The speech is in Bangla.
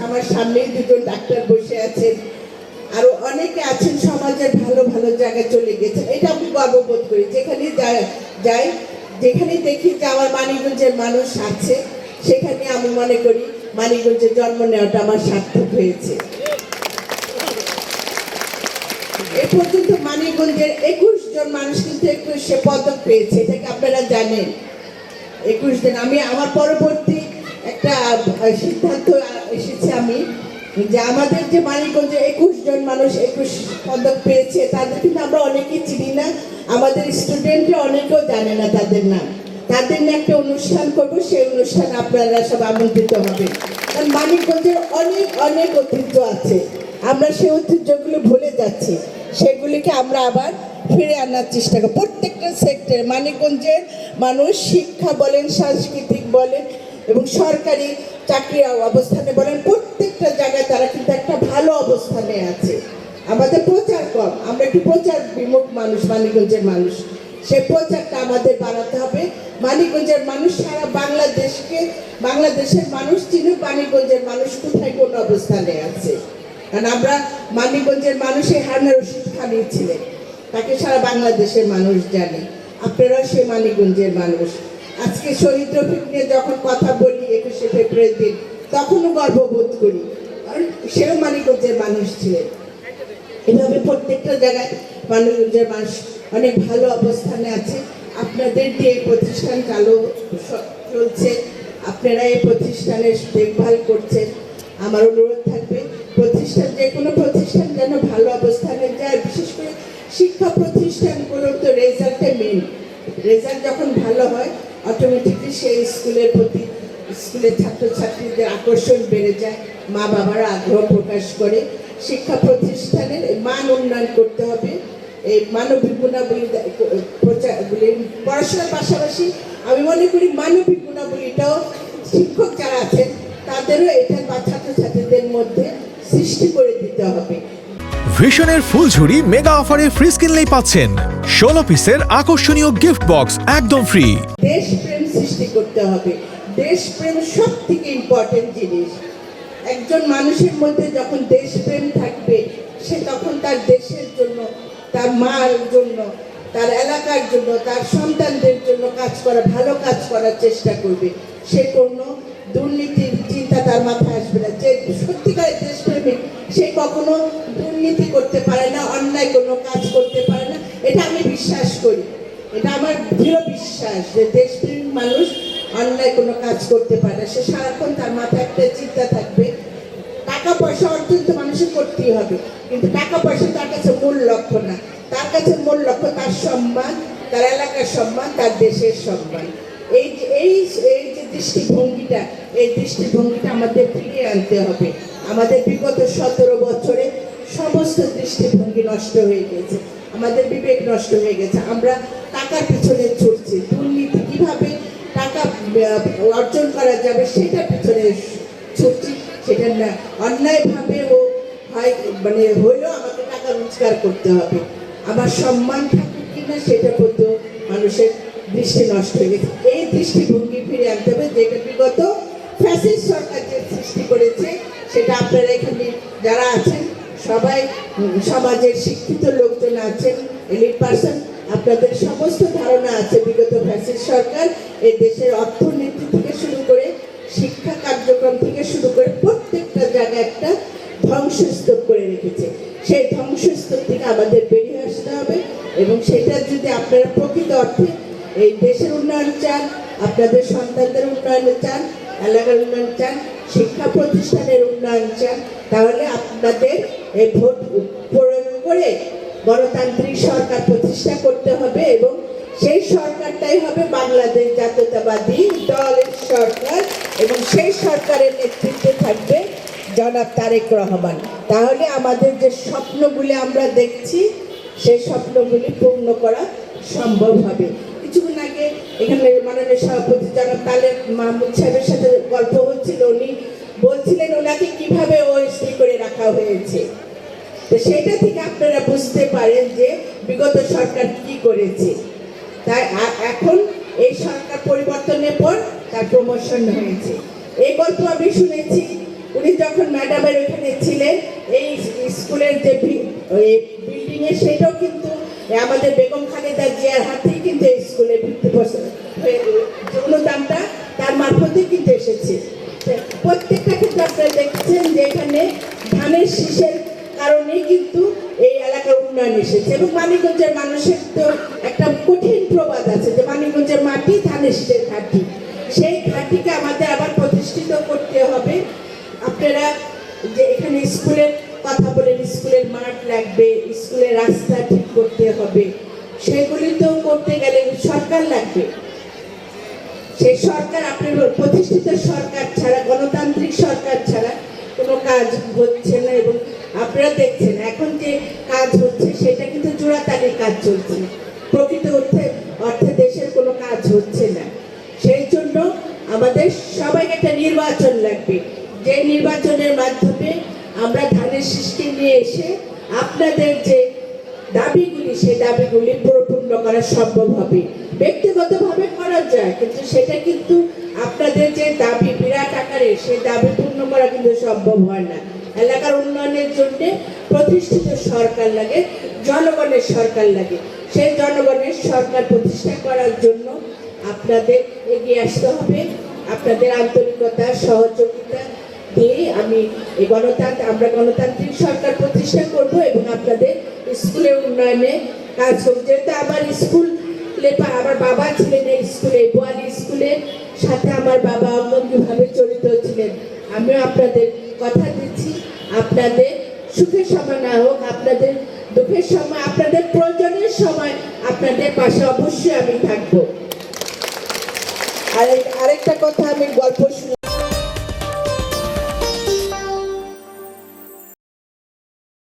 আমার সামনেই দুজন ডাক্তার বসে আছেন, আরো অনেকে আছেন সমাজের ভালো ভালো জায়গায় চলে গেছেন। এটা আমি গর্ববোধ করি। যেখানে যাই, যেখানে দেখি যে আমার মানিকগঞ্জের মানুষ আছে, সেখানে আমি মনে করি মানিকগঞ্জে জন্ম নেওয়াটা আমার সার্থক হয়েছে। এ পর্যন্ত মানিকগঞ্জের 21 জন মানুষ কিন্তু 21 পদক পেয়েছে, এটাকে আপনারা জানেন। 21 জন। আমি আমার পরবর্তী একটা সিদ্ধান্ত এসেছে আমি যে আমাদের যে মানিকগঞ্জে 21 জন মানুষ 21 পদক পেয়েছে, তাদের কিন্তু আমরা অনেকেই চিনি না, আমাদের স্টুডেন্টরা অনেকেও জানে না তাদের নাম। তাদের নিয়ে একটা অনুষ্ঠান করবো, সেই অনুষ্ঠানে আপনারা সব আমন্ত্রিত হবেন। কারণ মানিকগঞ্জের অনেক অনেক ঐতিহ্য আছে, আমরা সেই ঐতিহ্যগুলো ভুলে যাচ্ছি, সেগুলিকে আমরা আবার ফিরে আনার চেষ্টা করি। প্রত্যেকটা সেক্টরে মানিকগঞ্জের মানুষ শিক্ষা বলেন, সাংস্কৃতিক বলেন এবং সরকারি চাকরি অবস্থানে বলেন, প্রত্যেকটা জায়গায় তারা কিন্তু একটা ভালো অবস্থানে আছে। আমাদের প্রচার কম, আমরা একটু প্রচার বিমুখ মানুষ, মানিকগঞ্জের মানুষ। সেই প্রচারটা আমাদের বাড়াতে হবে। মানিকগঞ্জের মানুষ সারা বাংলাদেশের মানুষ চিনুক মানিকগঞ্জের মানুষ কোথায় কোন অবস্থানে আছে। কারণ আমরা মানিকগঞ্জের মানুষের হারুন রশিদ খান ছিলেন, তাকে সারা বাংলাদেশের মানুষ জানে। আপনারা সেই মানিকগঞ্জের মানুষ। আজকে শহীদ রফিক নিয়ে যখন কথা বলি 21শে ফেব্রুয়ারি দিন, তখনও গর্ববোধ করি, কারণ সেও মানিকগঞ্জের মানুষ ছিলেন। এভাবে প্রত্যেকটা জায়গায় মানিকগঞ্জের মানুষ অনেক ভালো অবস্থানে আছে। আপনাদের যে এই প্রতিষ্ঠান চালু চলছে, আপনারা এই প্রতিষ্ঠানের দেখভাল করছেন। আমার অনুরোধ থাকবে প্রতিষ্ঠান, যে কোনো প্রতিষ্ঠান যেন ভালো অবস্থানে যায়। বিশেষ করে শিক্ষা প্রতিষ্ঠানগুলোর তো রেজাল্টে মেন। রেজাল্ট যখন ভালো হয়, অটোমেটিকলি সেই স্কুলের প্রতি, স্কুলের ছাত্রছাত্রীদের আকর্ষণ বেড়ে যায়, মা বাবারা আগ্রহ প্রকাশ করে। শিক্ষা প্রতিষ্ঠানের মান উন্নয়ন করতে হবে। এই মানবিক গুণাবলী পড়াশোনার পাশাপাশি আমি মনে করি মানবিক গুণাবলীটাও শিক্ষক যারা আছেন তাদেরও এটা ছাত্রছাত্রীদের মধ্যে সৃষ্টি করে দিতে হবে। ভিশনের ফুলঝুরি মেগা অফারে ফ্রিজ কিনলেই পাচ্ছেন 16 পিসের আকর্ষণীয় গিফট বক্স একদম ফ্রি। দেশপ্রেম সৃষ্টি করতে হবে। দেশপ্রেম সব থেকে ইম্পর্টেন্ট জিনিস। একজন মানুষের মধ্যে যখন দেশপ্রেম থাকবে, সে তখন তার দেশের জন্য, তার মার জন্য, তার এলাকার জন্য, তার সন্তানদের জন্য কাজ করা, ভালো কাজ করার চেষ্টা করবে। সে কোনো দুর্নীতির চিন্তা তার মাথায় আসবে না। যে সত্যিকারের দেশপ্রেমিক, সে কখনো দুর্নীতি করতে পারে না, অন্যায় কোনো কাজ করতে পারে না। এটা আমি বিশ্বাস করি, এটা আমার দৃঢ় বিশ্বাস যে দেশপ্রেমিক মানুষ অন্যায় কোনো কাজ করতে পারে না। সে সারাক্ষণ তার মাথায় একটা চিন্তা থাকবে, টাকা পয়সা অর্জন তো মানুষের করতেই হবে, কিন্তু টাকা পয়সা তার কাছে মূল লক্ষ্য না। তার কাছে মূল লক্ষ্য তার সম্মান, তার এলাকার সম্মান, তার দেশের সম্মান। এই যে দৃষ্টিভঙ্গিটা, এই দৃষ্টিভঙ্গিটা আমাদের ফিরিয়ে আনতে হবে। আমাদের বিগত 17 বছরে সমস্ত দৃষ্টিভঙ্গি নষ্ট হয়ে গেছে, আমাদের বিবেক নষ্ট হয়ে গেছে। আমরা টাকার পিছনে ছুটছি, দুর্নীতি কিভাবে টাকা অর্জন করা যাবে সেটার পিছনে ছুটছি। সেটা না, অন্যায়ভাবে হইলেও আমাকে টাকা রোজগার করতে হবে। আমার সম্মান থাকুক কিনা সেটা প্রতি মানুষের দৃষ্টি নষ্ট হয়ে গেছে। এই দৃষ্টিভঙ্গি ফিরে আনতে হবে, যেটা বিগত ফ্যাসিস্ট সরকার যে সৃষ্টি করেছে, সেটা আপনারা এখানে যারা আছেন সবাই সমাজের শিক্ষিত লোকজন আছেন, এলিট পার্সন, আপনাদের সমস্ত ধারণা আছে বিগত ফ্যাসিস্ট সরকার এই দেশের অর্থনীতি থেকে শুরু করে শিক্ষা কার্যক্রম থেকে শুরু করে প্রত্যেকটা জায়গায় একটা ধ্বংসস্তূপ করে রেখেছে। সেই ধ্বংসস্তূপ থেকে আমাদের বেরিয়ে আসতে হবে এবং সেটা যদি আপনারা প্রকৃত অর্থে এই দেশের উন্নয়ন চান, আপনাদের সন্তানদের উন্নয়ন চান, এলাকার উন্নয়ন চান, শিক্ষা প্রতিষ্ঠানের উন্নয়ন চান, তাহলে আপনাদের এই ভোট প্রয়োগ করে গণতান্ত্রিক সরকার প্রতিষ্ঠা করতে হবে এবং সেই সরকারটাই হবে বাংলাদেশ জাতীয়তাবাদী দলের সরকার এবং সেই সরকারের নেতৃত্বে থাকবে জনাব তারেক রহমান। তাহলে আমাদের যে স্বপ্নগুলি আমরা দেখছি, সেই স্বপ্নগুলি পূর্ণ করা সম্ভব হবে। কিছুক্ষণ আগে এখানে মাননীয় সভাপতি জনাব তালেব মাহমুদ সাহেবের সাথে গল্প হচ্ছিল, উনি বলছিলেন ওনাকে কিভাবে ওএসডি করে রাখা হয়েছে। তো সেটা থেকে আপনারা বুঝতে পারেন যে বিগত সরকার কি করেছে। তাই এখন এই সরকার পরিবর্তনের পর তার প্রমোশন হয়েছে। এই গল্প আমি শুনেছি উনি যখন ম্যাডামের ওখানে ছিলেন এই স্কুলের যে বিল্ডিং এ সেটাও কিন্তু আমাদের বেগম খালেদা জিয়ার হাতেই কিন্তু এই স্কুলের যে অনুদানটা তার মারফতে কিন্তু এসেছে। প্রত্যেকটা ক্ষেত্রে আপনারা দেখছেন যে এখানে ধানের শীষের কারণেই কিন্তু এই এলাকার উন্নয়ন এসেছে। এবং মানিকগঞ্জের মানুষের তো একটা কঠিন প্রবাদ আছে যে মানিকগঞ্জের মাটি ধানের শীষের ঘাঁটি, সেই ঘাঁটিকে আমাদের আবার প্রতিষ্ঠিত করতে হবে। আপনারা যে এখানে স্কুলের কথা বলেন, স্কুলের মাঠ লাগবে, স্কুলের রাস্তা ঠিক করতে হবে, সেগুলি তো করতে গেলে সরকার লাগবে। সেই সরকার আপনার প্রতিষ্ঠিত সরকার ছাড়া, গণতান্ত্রিক সরকার ছাড়া কোনো কাজ হচ্ছে না। এবং আপনারা দেখছেন এখন যে কাজ হচ্ছে সেটা কিন্তু জোড়াতালির কাজ চলছে, প্রকৃত অর্থে দেশের কোনো কাজ হচ্ছে না। সেই জন্য আমাদের সবাই একটা নির্বাচন লাগবে, যে নির্বাচনের মাধ্যমে আমরা ধানের শীষকে নিয়ে এসে আপনাদের যে দাবিগুলি সেই দাবিগুলি পূর্ণ করা সম্ভব হবে। ব্যক্তিগতভাবে করা যায়, কিন্তু সেটা কিন্তু আপনাদের যে দাবি বিরাট আকারে সেই দাবি পূর্ণ করা কিন্তু সম্ভব হয় না। এলাকার উন্নয়নের জন্য প্রতিষ্ঠিত সরকার লাগে, জনগণের সরকার লাগে। সেই জনগণের সরকার প্রতিষ্ঠা করার জন্য আপনাদের এগিয়ে আসতে হবে। আপনাদের আন্তরিকতা সহযোগিতা দিয়ে আমরা গণতান্ত্রিক সরকার প্রতিষ্ঠা করব এবং আপনাদের স্কুলের উন্নয়নে কাজ করব। যেহেতু আমার বাবা ছিলেন এই স্কুলে, বোয়ালি স্কুলের সাথে আমার বাবা অঙ্গভঙ্গিভাবে জড়িত ছিলেন। আমিও আপনাদের কথা দিচ্ছি, আপনাদের সুখের সময় না হোক, আপনাদের দুঃখের সময়, আপনাদের প্রয়োজনের সময় আপনাদের পাশে অবশ্যই আমি থাকবো। আরেকটা কথা, আমি গল্প শুনে